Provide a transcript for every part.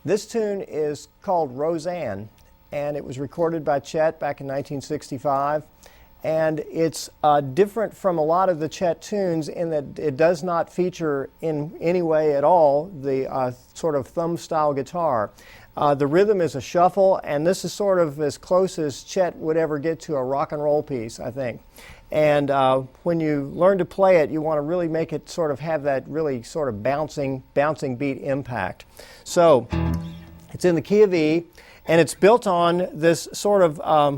This tune is called Roseanne, and it was recorded by Chet back in 1965. And it's different from a lot of the Chet tunes in that it does not feature in any way at all the sort of thumb-style guitar. The rhythm is a shuffle, and this is sort of as close as Chet would ever get to a rock and roll piece, I think. And when you learn to play it, you want to really make it sort of have that really sort of bouncing beat impact. So it's in the key of E, and it's built on this sort of I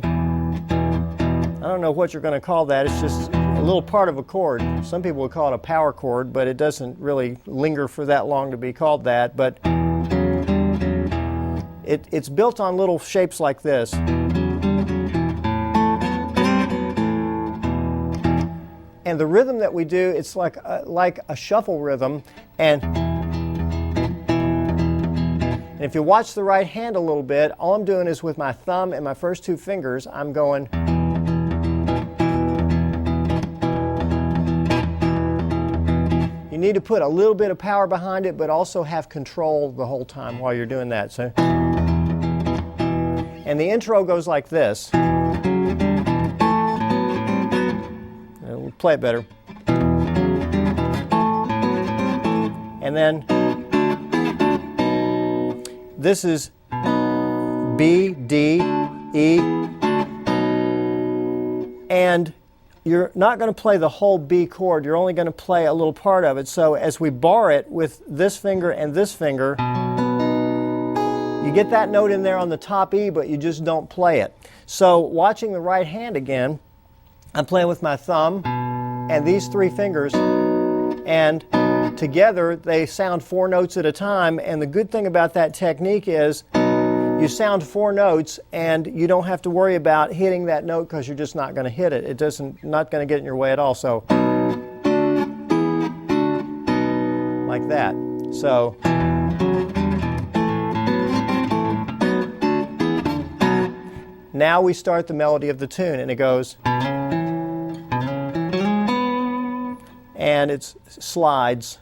don't know what you're going to call that. It's just a little part of a chord. Some people would call it a power chord, but it doesn't really linger for that long to be called that. But it's built on little shapes like this. And the rhythm that we do, it's like a shuffle rhythm. And if you watch the right hand a little bit, all I'm doing is with my thumb and my first two fingers, I'm going. You need to put a little bit of power behind it, but also have control the whole time while you're doing that. So, and the intro goes like this. We'll play it better. And then this is B, D, E, and you're not going to play the whole B chord, you're only going to play a little part of it. So as we bar it with this finger and this finger, you get that note in there on the top E, but you just don't play it. So watching the right hand again, I'm playing with my thumb and these three fingers, and together they sound 4 notes at a time. And the good thing about that technique is you sound 4 notes and you don't have to worry about hitting that note because you're just not going to hit it. Not going to get in your way at all. So like that. So now we start the melody of the tune, and it goes, and it slides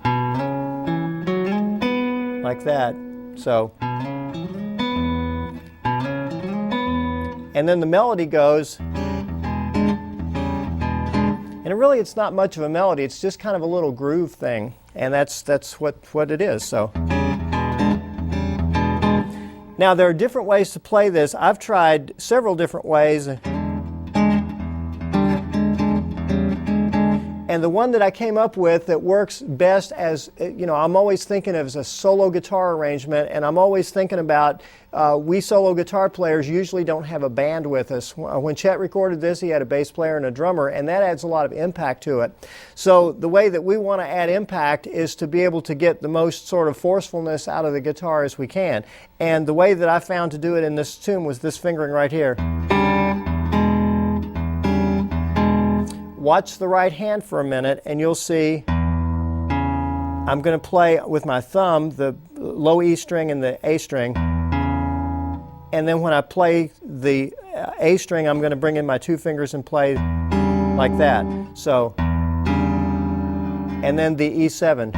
like that. So, and then the melody goes, and really it's not much of a melody, it's just kind of a little groove thing, and that's what it is. So now there are different ways to play this. I've tried several different ways, and the one that I came up with that works best as, I'm always thinking of as a solo guitar arrangement, and I'm always thinking about we solo guitar players usually don't have a band with us. When Chet recorded this, he had a bass player and a drummer, and that adds a lot of impact to it. So the way that we want to add impact is to be able to get the most sort of forcefulness out of the guitar as we can. And the way that I found to do it in this tune was this fingering right here. Watch the right hand for a minute and you'll see I'm going to play with my thumb the low E string and the A string, and then when I play the A string I'm going to bring in my 2 fingers and play like that. So, and then the E7.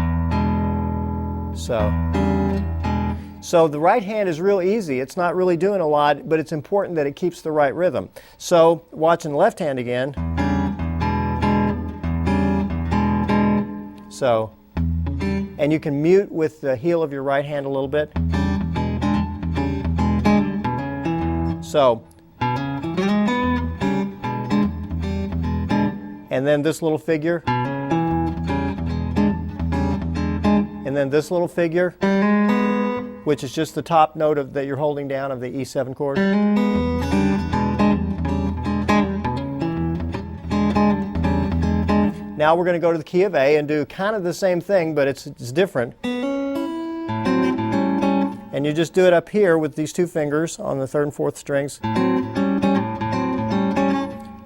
So the right hand is real easy. It's not really doing a lot, but it's important that it keeps the right rhythm. So watching the left hand again. So, and you can mute with the heel of your right hand a little bit. So, and then this little figure, and then this little figure, which is just the top note that you're holding down of the E7 chord. Now we're going to go to the key of A and do kind of the same thing, but it's different. And you just do it up here with these 2 fingers on the 3rd and 4th strings.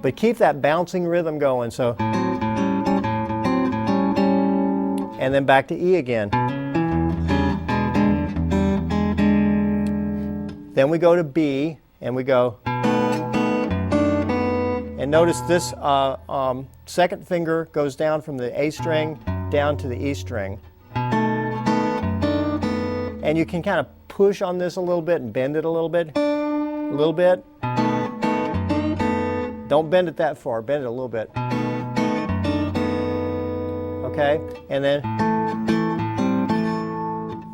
But keep that bouncing rhythm going. So, and then back to E again. Then we go to B and we go. And notice this second finger goes down from the A string down to the E string. And you can kind of push on this a little bit and bend it a little bit. A little bit. Don't bend it that far, bend it a little bit. Okay, and then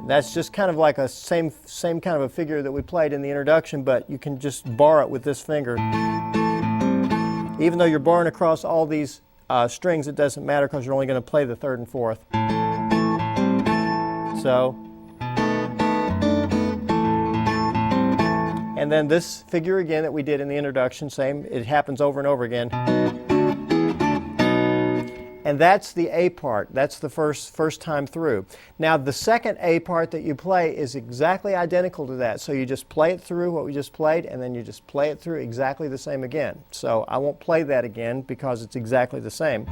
that's just kind of like a same kind of a figure that we played in the introduction, but you can just bar it with this finger. Even though you're barring across all these strings, it doesn't matter because you're only going to play the third and fourth. So, and then this figure again that we did in the introduction, same, it happens over and over again. And that's the A part. That's the first time through. Now the second A part that you play is exactly identical to that. So you just play it through what we just played, and then you just play it through exactly the same again. So I won't play that again because it's exactly the same.